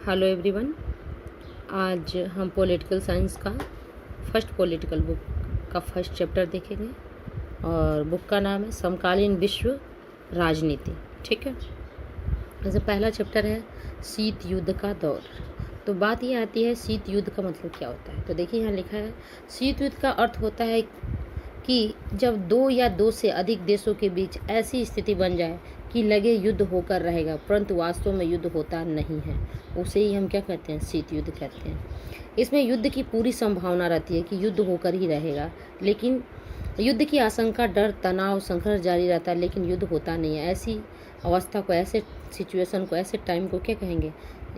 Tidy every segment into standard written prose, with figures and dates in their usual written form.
Hello everyone. आज हम political science का फर्स्ट पॉलिटिकल बुक का फर्स्ट चैप्टर देखेंगे और बुक का नाम है समकालीन विश्व राजनीति। ठीक है, जैसे पहला चैप्टर है शीत युद्ध का दौर। तो बात ये आती है शीत युद्ध का मतलब क्या होता है। तो देखिए यहाँ लिखा है शीत युद्ध का अर्थ होता है कि जब दो या दो से अधिक देशों के बीच ऐसी स्थिति बन जाए कि लगे युद्ध होकर रहेगा परंतु वास्तव में युद्ध होता नहीं है, उसे ही हम क्या कहते हैं, शीत युद्ध कहते हैं। इसमें युद्ध की पूरी संभावना रहती है कि युद्ध होकर ही रहेगा, लेकिन युद्ध की आशंका, डर, तनाव, संघर्ष जारी रहता है लेकिन युद्ध होता नहीं है। ऐसी अवस्था को, ऐसे सिचुएशन को, ऐसे टाइम को क्या कहेंगे,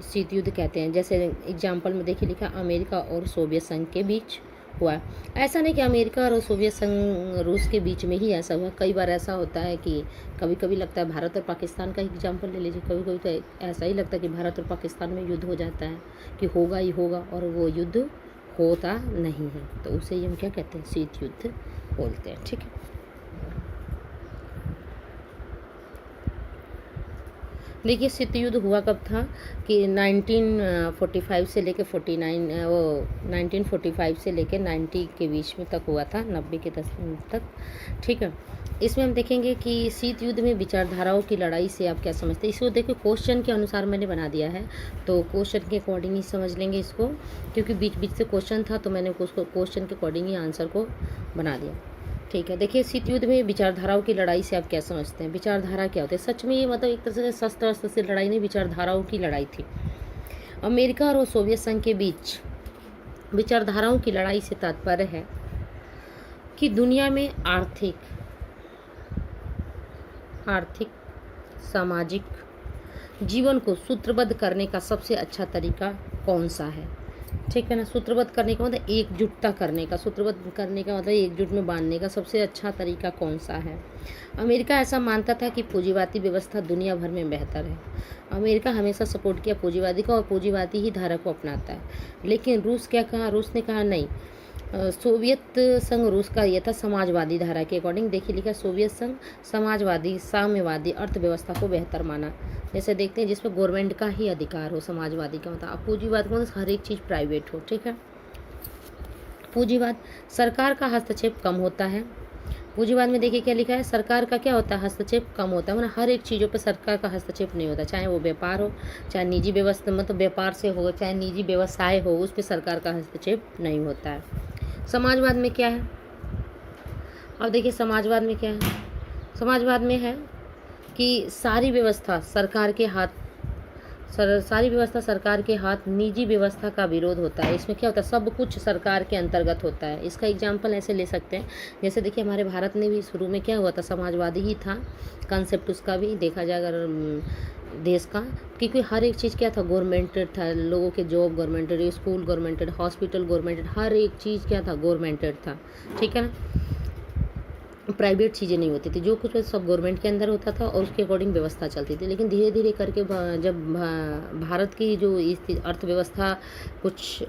शीत युद्ध कहते हैं। जैसे एग्जाम्पल में देखिए लिखा अमेरिका और सोवियत संघ के बीच हुआ। ऐसा नहीं कि अमेरिका और सोवियत संघ रूस के बीच में ही ऐसा हुआ, कई बार ऐसा होता है कि कभी कभी लगता है, भारत और पाकिस्तान का एग्जाम्पल ले लीजिए, कभी कभी तो ऐसा ही लगता है कि भारत और पाकिस्तान में युद्ध हो जाता है कि होगा ही होगा और वो युद्ध होता नहीं है, तो उसे ही हम क्या कहते हैं, शीत युद्ध बोलते हैं। ठीक है, देखिए शीत युद्ध हुआ कब था कि 1945 से लेके 1945 से लेके 90 के बीच में तक हुआ था, 90 के दशक तक। ठीक है, इसमें हम देखेंगे कि शीत युद्ध में विचारधाराओं की लड़ाई से आप क्या समझते हैं। इसको देखिए क्वेश्चन के अनुसार मैंने बना दिया है, तो क्वेश्चन के अकॉर्डिंग ही समझ लेंगे इसको, क्योंकि बीच बीच से क्वेश्चन था तो मैंने उसको क्वेश्चन के अकॉर्डिंग ही आंसर को बना दिया। ठीक है, देखिए शीत युद्ध में विचारधाराओं की लड़ाई से आप क्या समझते हैं। विचारधारा क्या होती है, सच में ये मतलब एक तरह से शस्त्र अस्त्र से लड़ाई नहीं, विचारधाराओं की लड़ाई थी। अमेरिका और सोवियत संघ के बीच विचारधाराओं की लड़ाई से तात्पर्य है कि दुनिया में आर्थिक सामाजिक जीवन को सूत्रबद्ध करने का सबसे अच्छा तरीका कौन सा है। ठीक है ना, सूत्रबद्ध करने का मतलब एकजुटता करने का, सूत्रबद्ध करने का मतलब एकजुट में बांधने का सबसे अच्छा तरीका कौन सा है। अमेरिका ऐसा मानता था कि पूंजीवादी व्यवस्था दुनिया भर में बेहतर है। अमेरिका हमेशा सपोर्ट किया पूंजीवादी का और पूंजीवादी ही धारा को अपनाता है। लेकिन रूस क्या कहा, रूस ने कहा नहीं, सोवियत संघ रूस का ये था समाजवादी धारा के अकॉर्डिंग। देखिए लिखा सोवियत संघ समाजवादी साम्यवादी अर्थव्यवस्था को बेहतर माना। जैसे देखते हैं जिसमें गवर्नमेंट का ही अधिकार हो, समाजवादी का मतलब। अब पूंजीवाद का मतलब हर एक चीज़ प्राइवेट हो। ठीक है, पूंजीवाद सरकार का हस्तक्षेप कम होता है। पूंजीवाद में देखिए क्या लिखा है, सरकार का क्या होता है, हस्तक्षेप कम होता है, मतलब हर एक चीज़ों पर सरकार का हस्तक्षेप नहीं होता, चाहे वो व्यापार हो, चाहे निजी व्यवस्था, मतलब व्यापार से हो, चाहे निजी व्यवसाय हो, उस पर सरकार का हस्तक्षेप नहीं होता है। समाजवाद में क्या है, अब देखिए समाजवाद में क्या है, समाजवाद में है कि सारी व्यवस्था सरकार के हाथ, निजी व्यवस्था का विरोध होता है। इसमें क्या होता है, सब कुछ सरकार के अंतर्गत होता है। इसका एग्जाम्पल ऐसे ले सकते हैं, जैसे देखिए हमारे भारत में भी शुरू में क्या हुआ था, समाजवादी ही था कंसेप्ट, उसका भी देखा जाए अगर देश का, क्योंकि हर एक चीज़ क्या था, गवर्नमेंटेड था, लोगों के जॉब गवर्नमेंटेड, स्कूल गवर्नमेंटेड, हॉस्पिटल गवर्नमेंटेड, हर एक चीज़ क्या था, गवर्नमेंटेड था। ठीक है ना, प्राइवेट चीज़ें नहीं होती थी, जो कुछ सब गवर्नमेंट के अंदर होता था और उसके अकॉर्डिंग व्यवस्था चलती थी। लेकिन धीरे धीरे करके जब भारत की जो अर्थव्यवस्था कुछ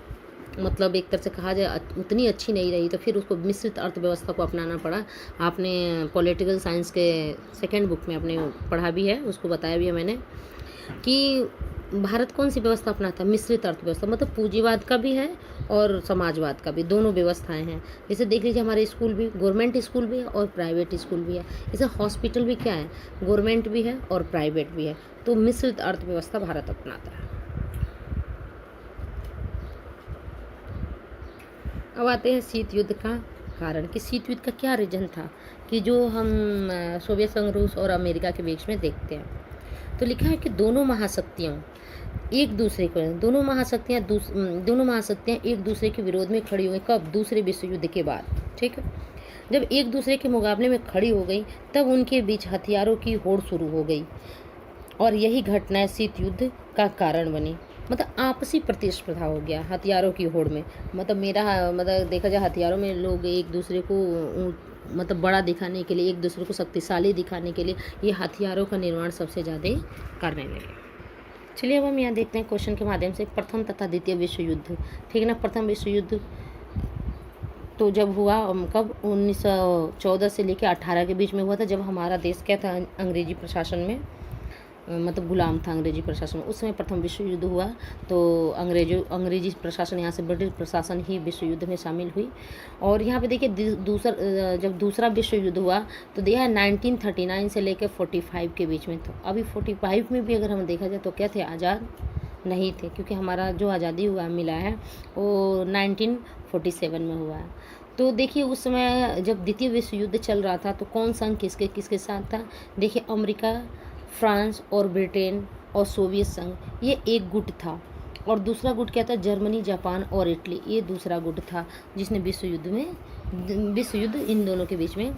मतलब एक तरह से कहा जाए उतनी अच्छी नहीं रही, तो फिर उसको मिश्रित अर्थव्यवस्था को अपनाना पड़ा। आपने पॉलिटिकल साइंस के सेकेंड बुक में आपने पढ़ा भी है, उसको बताया भी है मैंने कि भारत कौन सी व्यवस्था अपनाता है, मिश्रित अर्थव्यवस्था, मतलब पूंजीवाद का भी है और समाजवाद का भी, दोनों व्यवस्थाएं हैं। जैसे देख लीजिए हमारे स्कूल भी गवर्नमेंट स्कूल भी है और प्राइवेट स्कूल भी है। जैसे हॉस्पिटल भी क्या है, गवर्नमेंट भी है और प्राइवेट भी है। तो मिश्रित अर्थव्यवस्था भारत अपनाता है। अब आते हैं शीत युद्ध का कारण, कि शीत युद्ध का क्या रीजन था कि जो हम सोवियत संघ, रूस और अमेरिका के बीच में देखते हैं। तो लिखा है कि दोनों महाशक्तियाँ एक दूसरे के विरोध में खड़ी हुई। कब, दूसरे विश्व युद्ध के बाद। ठीक है, जब एक दूसरे के मुकाबले में खड़ी हो गई तब उनके बीच हथियारों की होड़ शुरू हो गई और यही घटनाएं शीत युद्ध का कारण बनी। मतलब आपसी प्रतिस्पर्धा हो गया हथियारों की होड़ में, मतलब देखा जाए हथियारों में लोग एक दूसरे को मतलब बड़ा दिखाने के लिए, एक दूसरे को शक्तिशाली दिखाने के लिए ये हथियारों का निर्माण सबसे ज़्यादा करने लगे। चलिए अब हम यहाँ देखते हैं क्वेश्चन के माध्यम से, प्रथम तथा द्वितीय विश्व युद्ध। ठीक है ना, प्रथम विश्व युद्ध तो जब हुआ कब, 1914 से लेकर 18 के बीच में हुआ था, जब हमारा देश क्या था, अंग्रेजी प्रशासन में मतलब गुलाम था अंग्रेजी प्रशासन में। उस समय प्रथम विश्व युद्ध हुआ तो अंग्रेजी प्रशासन यहाँ से ब्रिटिश प्रशासन ही विश्व युद्ध में शामिल हुई। और यहाँ पे देखिए जब दूसरा विश्व युद्ध हुआ तो दिया है 1939 से लेकर 45 के बीच में। तो अभी 45 में भी अगर हम देखा जाए तो क्या थे, आज़ाद नहीं थे, क्योंकि हमारा जो आज़ादी हुआ मिला है वो 1947 में हुआ है। तो देखिए उस समय जब द्वितीय विश्व युद्ध चल रहा था तो कौन संघ किसके किसके साथ था। देखिए अमेरिका, फ्रांस और ब्रिटेन और सोवियत संघ ये एक गुट था, और दूसरा गुट क्या था, जर्मनी, जापान और इटली, ये दूसरा गुट था जिसने विश्व युद्ध इन दोनों के बीच में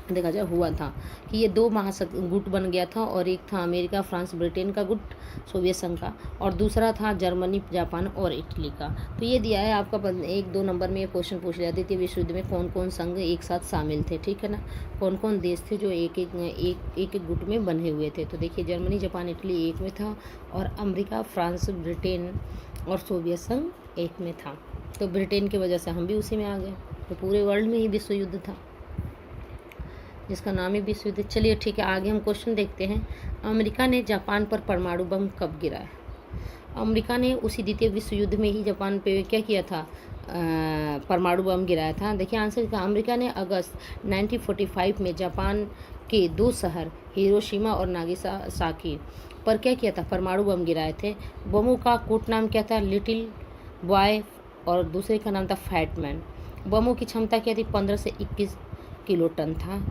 देखा जाए हुआ था कि ये दो महाशक्ति गुट बन गया था। और एक था अमेरिका, फ्रांस, ब्रिटेन का गुट सोवियत संघ का, और दूसरा था जर्मनी, जापान और इटली का। तो ये दिया है आपका 1-2 नंबर में ये क्वेश्चन पूछ लिया, द्वितीय विश्व युद्ध में कौन कौन संघ एक साथ शामिल थे, ठीक है ना, कौन कौन देश थे जो एक गुट में बने हुए थे। तो देखिए जर्मनी, जापान, इटली एक में था, और अमेरिका, फ्रांस, ब्रिटेन और सोवियत संघ एक में था। तो ब्रिटेन की वजह से हम भी उसी में आ गए। तो पूरे वर्ल्ड में ही विश्व युद्ध था जिसका नाम है विश्व युद्ध। चलिए ठीक है, आगे हम क्वेश्चन देखते हैं। अमेरिका ने जापान पर परमाणु बम कब गिराया। अमेरिका ने उसी द्वितीय विश्व युद्ध में ही जापान पे क्या किया था, परमाणु बम गिराया था। देखिए आंसर का, अमेरिका ने अगस्त 1945 में जापान के 2 शहर हिरोशिमा और नागासाकी पर क्या किया था, परमाणु बम गिराए थे। बमों का कोड नाम क्या था, लिटिल बॉय, और दूसरे का नाम था फैट मैन। बमों की क्षमता क्या थी, 15 से 21 किलोटन था।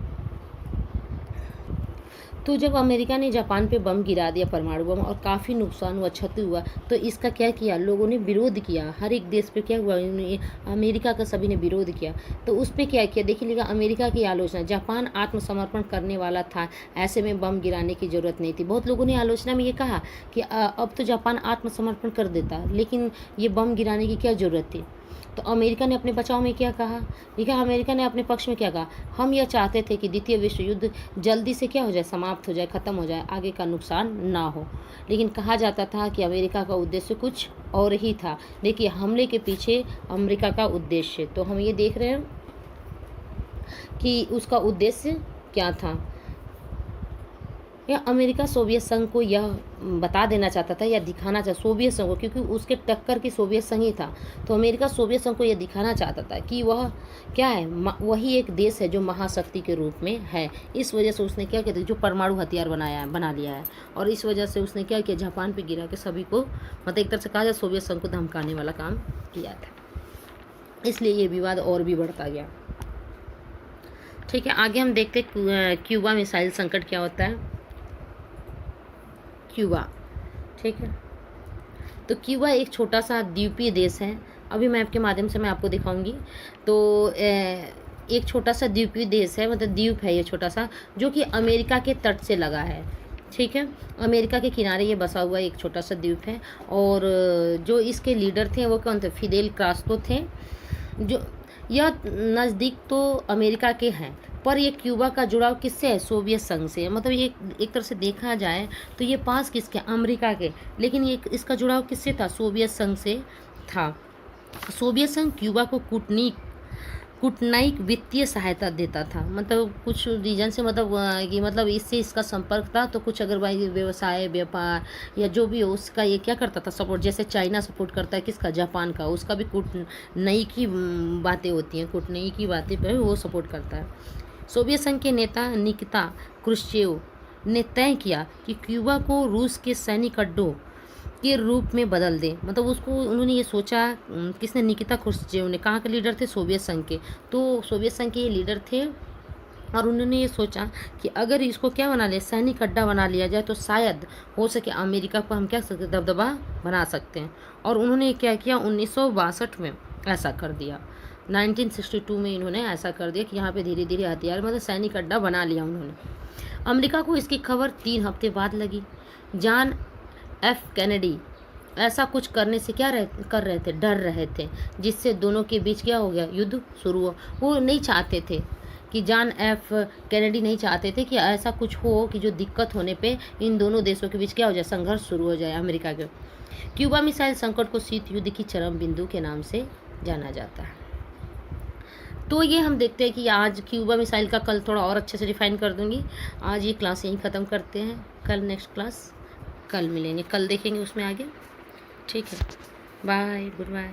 तो जब अमेरिका ने जापान पे बम गिरा दिया, परमाणु बम, और काफ़ी नुकसान हुआ, क्षति हुआ, तो इसका क्या किया, लोगों ने विरोध किया। हर एक देश पे क्या हुआ, अमेरिका का सभी ने विरोध किया। तो उस पर क्या किया, देखिए लिखा अमेरिका की आलोचना, जापान आत्मसमर्पण करने वाला था, ऐसे में बम गिराने की ज़रूरत नहीं थी। बहुत लोगों ने आलोचना में ये कहा कि अब तो जापान आत्मसमर्पण कर देता, लेकिन ये बम गिराने की क्या ज़रूरत थी। तो अमेरिका ने अपने बचाव में क्या कहा, देखा अमेरिका ने अपने पक्ष में क्या कहा, हम यह चाहते थे कि द्वितीय विश्व युद्ध जल्दी से क्या हो जाए, समाप्त हो जाए, ख़त्म हो जाए, आगे का नुकसान ना हो। लेकिन कहा जाता था कि अमेरिका का उद्देश्य कुछ और ही था। देखिए हमले के पीछे अमेरिका का उद्देश्य, तो हम ये देख रहे हैं कि उसका उद्देश्य क्या था। या अमेरिका सोवियत संघ को यह बता देना चाहता था या दिखाना चाहता, सोवियत संघ को, क्योंकि उसके टक्कर की सोवियत संघ ही था। तो अमेरिका सोवियत संघ को यह दिखाना चाहता था कि वह क्या है, वही एक देश है जो महाशक्ति के रूप में है। इस वजह से उसने क्या किया, जो परमाणु हथियार बना लिया है, और इस वजह से उसने क्या किया, जापान पे गिरा के सभी को, मतलब एक तरह से कहा जाए सोवियत संघ को धमकाने वाला काम किया था। इसलिए ये विवाद और भी बढ़ता गया। ठीक है, आगे हम देखते क्यूबा मिसाइल संकट क्या होता है। क्यूबा, ठीक है, तो क्यूबा एक छोटा सा द्वीपीय देश है। अभी मैप के माध्यम से मैं आपको दिखाऊंगी। तो एक छोटा सा द्वीपीय देश है, मतलब द्वीप है ये छोटा सा, जो कि अमेरिका के तट से लगा है। ठीक है, अमेरिका के किनारे ये बसा हुआ एक छोटा सा द्वीप है। और जो इसके लीडर थे वो कौन थे, फिदेल कास्ट्रो थे। जो यह नज़दीक तो अमेरिका के हैं, पर ये क्यूबा का जुड़ाव किससे है, सोवियत संघ से। मतलब ये एक तरह से देखा जाए तो ये पास किसके, अमेरिका के, लेकिन ये इसका जुड़ाव किससे था, सोवियत संघ से था। सोवियत संघ क्यूबा को कूटनैतिक वित्तीय सहायता देता था। मतलब कुछ रीजन से, मतलब इससे इसका संपर्क था। तो कुछ अगर भाई व्यवसाय, व्यापार या जो भी हो, उसका ये क्या करता था, सपोर्ट। जैसे चाइना सपोर्ट करता है किसका, जापान का, उसका भी कूटनैतिक बातें होती हैं, कूटनैतिक बातें पर वो सपोर्ट करता है। सोवियत संघ के नेता निकिता क्रुश्चेव ने तय किया कि क्यूबा को रूस के सैनिक अड्डों के रूप में बदल दें। मतलब उसको उन्होंने ये सोचा, किसने, निकिता क्रुश्चेव ने। कहाँ के लीडर थे, सोवियत संघ के। तो सोवियत संघ के ये लीडर थे, और उन्होंने ये सोचा कि अगर इसको क्या बना लिया, सैनिक अड्डा बना लिया जाए, तो शायद हो सके अमेरिका को हम क्या सकते, दबदबा बना सकते हैं। और उन्होंने क्या किया, 1962 में ऐसा कर दिया। 1962 में इन्होंने ऐसा कर दिया कि यहाँ पे धीरे धीरे हथियार, मतलब सैनिक अड्डा बना लिया उन्होंने। अमेरिका को इसकी खबर 3 हफ्ते बाद लगी। जॉन एफ कैनेडी ऐसा कुछ करने से कर रहे थे, डर रहे थे, जिससे दोनों के बीच क्या हो गया, युद्ध शुरू हुआ। वो नहीं चाहते थे कि जॉन एफ कैनेडी नहीं चाहते थे कि ऐसा कुछ हो कि जो दिक्कत होने पे इन दोनों देशों के बीच क्या हो जाए, संघर्ष शुरू हो जाए अमेरिका के। क्यूबा मिसाइल संकट को शीत युद्ध की चरम बिंदु के नाम से जाना जाता है। तो ये हम देखते हैं कि आज क्यूबा मिसाइल का कल थोड़ा और अच्छे से डिफाइन कर दूंगी। आज ये क्लास यहीं ख़त्म करते हैं। कल नेक्स्ट क्लास कल मिलेंगे, कल देखेंगे उसमें आगे। ठीक है, बाय, गुड बाय।